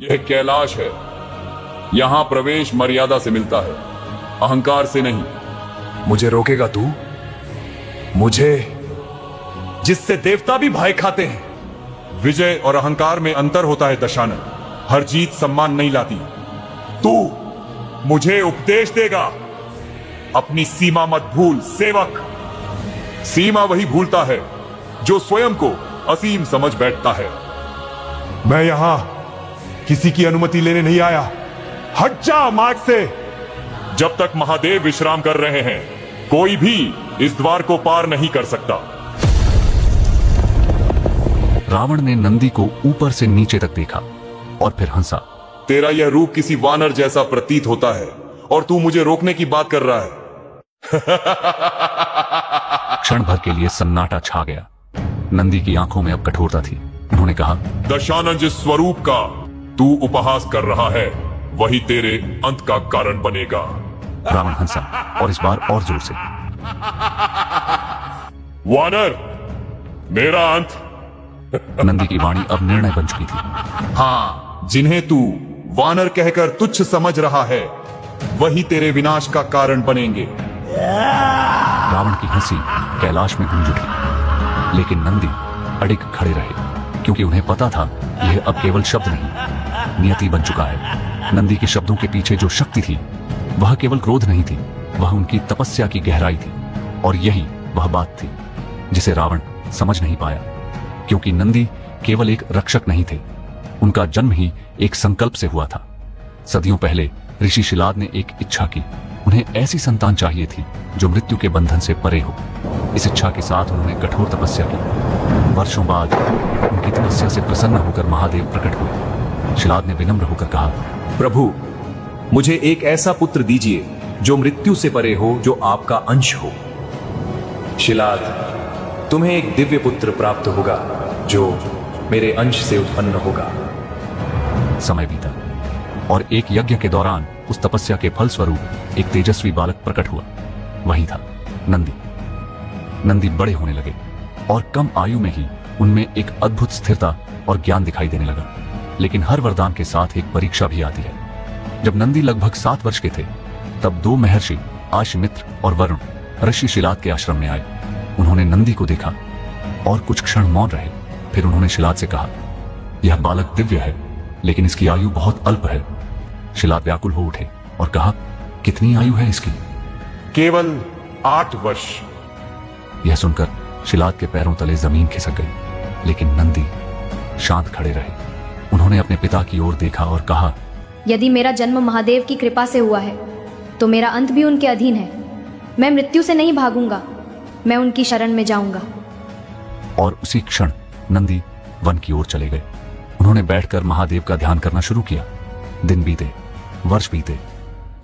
यह कैलाश है। यहाँ प्रवेश मर्यादा से मिलता है, अहंकार से नहीं। मुझे रोकेगा तू? मुझे, जिससे देवता भी भय खाते हैं। विजय और अहंकार में अंतर होता है दशानन। हर जीत सम्मान नहीं लाती। तू मुझे उपदेश देगा? अपनी सीमा मत भूल सेवक। सीमा वही भूलता है जो स्वयं को असीम समझ बैठता है। मैं यहां किसी की अनुमति लेने नहीं आया। हट जा मार्ग से। जब तक महादेव विश्राम कर रहे हैं, कोई भी इस द्वार को पार नहीं कर सकता। रावण ने नंदी को ऊपर से नीचे तक देखा और फिर हंसा। तेरा यह रूप किसी वानर जैसा प्रतीत होता है और तू मुझे रोकने की बात कर रहा है। क्षण भर के लिए सन्नाटा छा गया। नंदी की आंखों में अब कठोरता थी। उन्होंने कहा, दशानन, जिस स्वरूप का तू उपहास कर रहा है वही तेरे अंत का कारण बनेगा। रावण हंसा और इस बार और जोर से। वानर, मेरा अंत। नंदी की वाणी अब निर्णय बन चुकी थी। हाँ, जिन्हें तू वानर कहकर तुच्छ समझ रहा है वही तेरे विनाश का कारण बनेंगे। रावण की हंसी कैलाश में गूंज उठी, लेकिन नंदी अडिग खड़े रहे, क्योंकि उन्हें पता था यह अब केवल शब्द नहीं, नियति बन चुका है। नंदी के शब्दों के पीछे जो शक्ति थी वह केवल क्रोध नहीं थी, वह उनकी तपस्या की गहराई थी। और यही वह बात थी जिसे रावण समझ नहीं पाया, क्योंकि नंदी केवल एक रक्षक नहीं थे, उनका जन्म ही एक संकल्प से हुआ था। सदियों पहले ऋषि शिलाद ने एक इच्छा की। उन्हें ऐसी संतान चाहिए थी जो मृत्यु के बंधन से परे हो। इस इच्छा के साथ उन्होंने कठोर तपस्या की। वर्षों बाद उनकी तपस्या से प्रसन्न होकर महादेव प्रकट हुए। शिलाद ने विनम्र होकर कहा, प्रभु, मुझे एक ऐसा पुत्र दीजिए जो मृत्यु से परे हो, जो आपका अंश हो। शिलाद, तुम्हें एक दिव्य पुत्र प्राप्त होगा जो मेरे अंश से उत्पन्न होगा। समय बीता और एक यज्ञ के दौरान उस तपस्या के फल स्वरूप एक तेजस्वी बालक प्रकट हुआ। वही था नंदी। नंदी बड़े होने लगे और कम आयु में ही उनमें एक अद्भुत स्थिरता और ज्ञान दिखाई देने लगा। लेकिन हर वरदान के साथ एक परीक्षा भी आती है। जब नंदी लगभग 7 वर्ष के थे, तब 2 महर्षि आशिमित्र और वरुण ऋषि शिलाद के आश्रम में आए। उन्होंने नंदी को देखा और कुछ क्षण मौन रहे। फिर उन्होंने शिलाद से कहा, यह बालक दिव्य है, लेकिन इसकी आयु बहुत अल्प है। शिलाद व्याकुल हो उठे और कहा, कितनी आयु है इसकी? केवल 8 वर्ष। यह सुनकर शिलाद के पैरों तले जमीन खिसक गई, लेकिन नंदी शांत खड़े रहे। उन्होंने अपने पिता की ओर देखा और कहा, यदि मेरा जन्म महादेव की कृपा से हुआ है तो मेरा अंत भी उनके अधीन है। मैं मृत्यु से नहीं भागूंगा, मैं उनकी शरण में जाऊंगा। और उसी क्षण नंदी वन की ओर चले गए। उन्होंने बैठकर महादेव का ध्यान करना शुरू किया। दिन बीते, वर्ष बीते,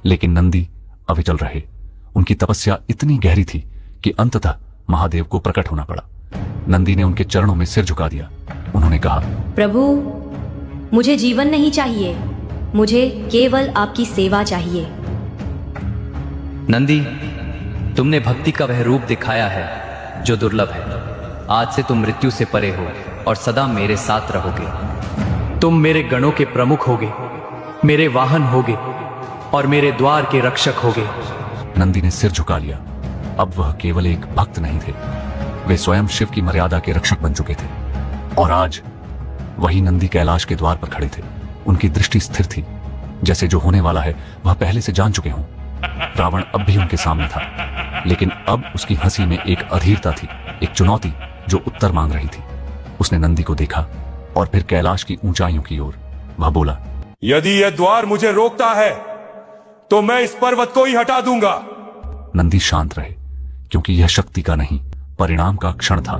लेकिन नंदी अविचल रहे। उनकी तपस्या इतनी गहरी थी कि अंततः महादेव को प्रकट होना पड़ा। नंदी ने उनके चरणों में सिर झुका दिया। उन्होंने कहा, प्रभु, मुझे जीवन नहीं चाहिए, मुझे केवल आपकी सेवा चाहिए। नंदी, तुमने भक्ति का वह रूप दिखाया है जो दुर्लभ है। आज से तुम मृत्यु से परे हो और सदा मेरे साथ रहोगे। तुम मेरे गणों के प्रमुख होगे, मेरे वाहन होगे और मेरे द्वार के रक्षक होगे। नंदी ने सिर झुका लिया। अब वह केवल एक भक्त नहीं थे, वे स्वयं शिव की मर्यादा के रक्षक बन चुके थे। और आज वही नंदी कैलाश के द्वार पर खड़े थे। उनकी दृष्टि स्थिर थी, जैसे जो होने वाला है वह पहले से जान चुके हों। रावण अब भी उनके सामने था, लेकिन अब उसकी हंसी में एक अधीरता थी, एक चुनौती जो उत्तर मांग रही थी। उसने नंदी को देखा और फिर कैलाश की ऊंचाइयों की ओर। वह बोला, यदि यह द्वार मुझे रोकता है तो मैं इस पर्वत को ही हटा दूंगा। नंदी शांत रहे, क्योंकि यह शक्ति का नहीं, परिणाम का क्षण था।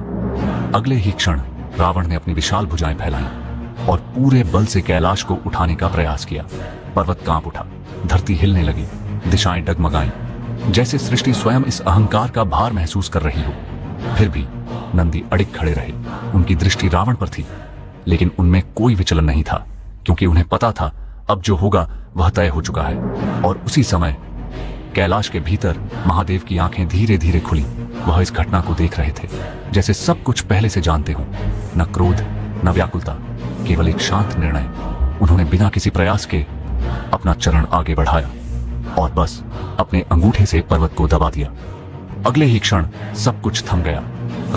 अगले ही क्षण रावण ने अपनी विशाल भुजाएं फैलाईं और पूरे बल से कैलाश को उठाने का प्रयास किया। पर्वत कांप उठा, धरती हिलने लगी, दिशाएं डगमगाईं, जैसे सृष्टि स्वयं इस अहंकार का भार महसूस कर रही हो। फिर भी नंदी अडिग खड़े रहे। उनकी दृष्टि रावण पर थी, लेकिन उनमें कोई विचलन नहीं था, क्योंकि उन्हें पता था अब जो होगा वह तय हो चुका है। और उसी समय कैलाश के भीतर महादेव की आंखें धीरे धीरे खुली। वह इस घटना को देख रहे थे जैसे सब कुछ पहले से जानते हों। न क्रोध, न व्याकुलता, केवल एक शांत निर्णय। उन्होंने बिना किसी प्रयास के अपना चरण आगे बढ़ाया और बस अपने अंगूठे से पर्वत को दबा दिया। अगले ही क्षण सब कुछ थम गया।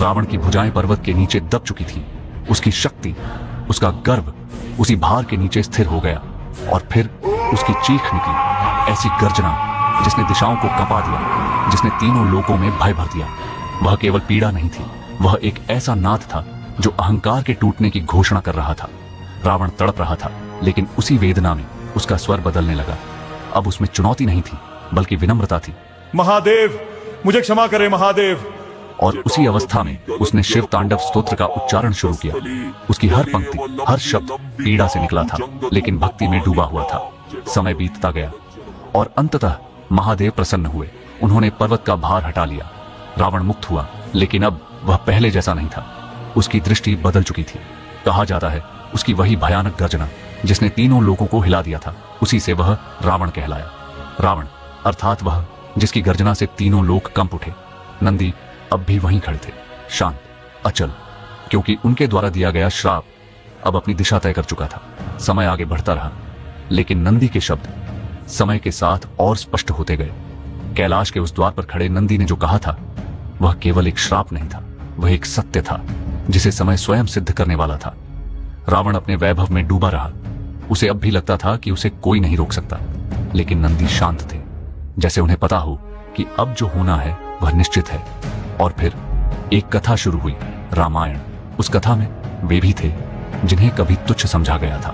रावण की भुजाएं पर्वत के नीचे दब चुकी थी। उसकी शक्ति, उसका गर्व उसी भार के नीचे स्थिर हो गया और फिर उसकी चीख निकली, ऐसी गर्जना जिसने दिशाओं को कंपा दिया, जिसने तीनों लोकों में भय भर दिया। वह केवल पीड़ा नहीं थी, वह एक ऐसा नाद था जो अहंकार के टूटने की घोषणा कर रहा था। रावण तड़प रहा था, लेकिन उसी वेदना में उसका स्वर बदलने लगा। अब उसमें चुनौती नहीं थी, बल्कि विनम्रता थी। महादेव, मुझे क्षमा करें महादेव। और उसी अवस्था में उसने शिव तांडव स्तोत्र का उच्चारण शुरू किया। उसकी हर पंक्ति, हर शब्द पीड़ा से निकला था, लेकिन भक्ति में डूबा हुआ था। समय बीतता गया और अंततः महादेव प्रसन्न हुए। उन्होंने पर्वत का भार हटा लिया। रावण मुक्त हुआ, लेकिन अब वह पहले जैसा नहीं था। उसकी दृष्टि बदल चुकी थी। कहा जाता है उसकी वही भयानक गर्जना जिसने तीनों लोगों को हिला दिया था, उसी से वह रावण कहलाया। रावण अर्थात वह जिसकी गर्जना से तीनों लोग कंप उठे। नंदी अब भी वहीं खड़े थे, शांत, अचल, क्योंकि उनके द्वारा दिया गया श्राप अब अपनी दिशा तय कर चुका था। समय आगे बढ़ता रहा, लेकिन नंदी के शब्द समय के साथ और स्पष्ट होते गए। कैलाश के उस द्वार पर खड़े नंदी ने जो कहा था वह केवल एक श्राप नहीं था, वह एक सत्य था जिसे समय स्वयं सिद्ध करने वाला था। रावण अपने वैभव में डूबा रहा। उसे अब भी लगता था कि उसे कोई नहीं रोक सकता, लेकिन नंदी शांत थे, जैसे उन्हें पता हो कि अब जो होना है वह निश्चित है। और फिर एक कथा शुरू हुई, रामायण। उस कथा में वे भी थे जिन्हें कभी तुच्छ समझा गया था,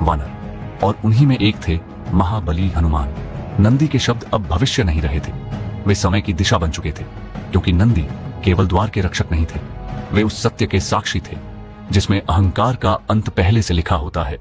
वानर, और उन्हीं में एक थे महाबली हनुमान। नंदी के शब्द अब भविष्य नहीं रहे थे, वे समय की दिशा बन चुके थे, क्योंकि नंदी केवल द्वार के रक्षक नहीं थे, वे उस सत्य के साक्षी थे जिसमें अहंकार का अंत पहले से लिखा होता है।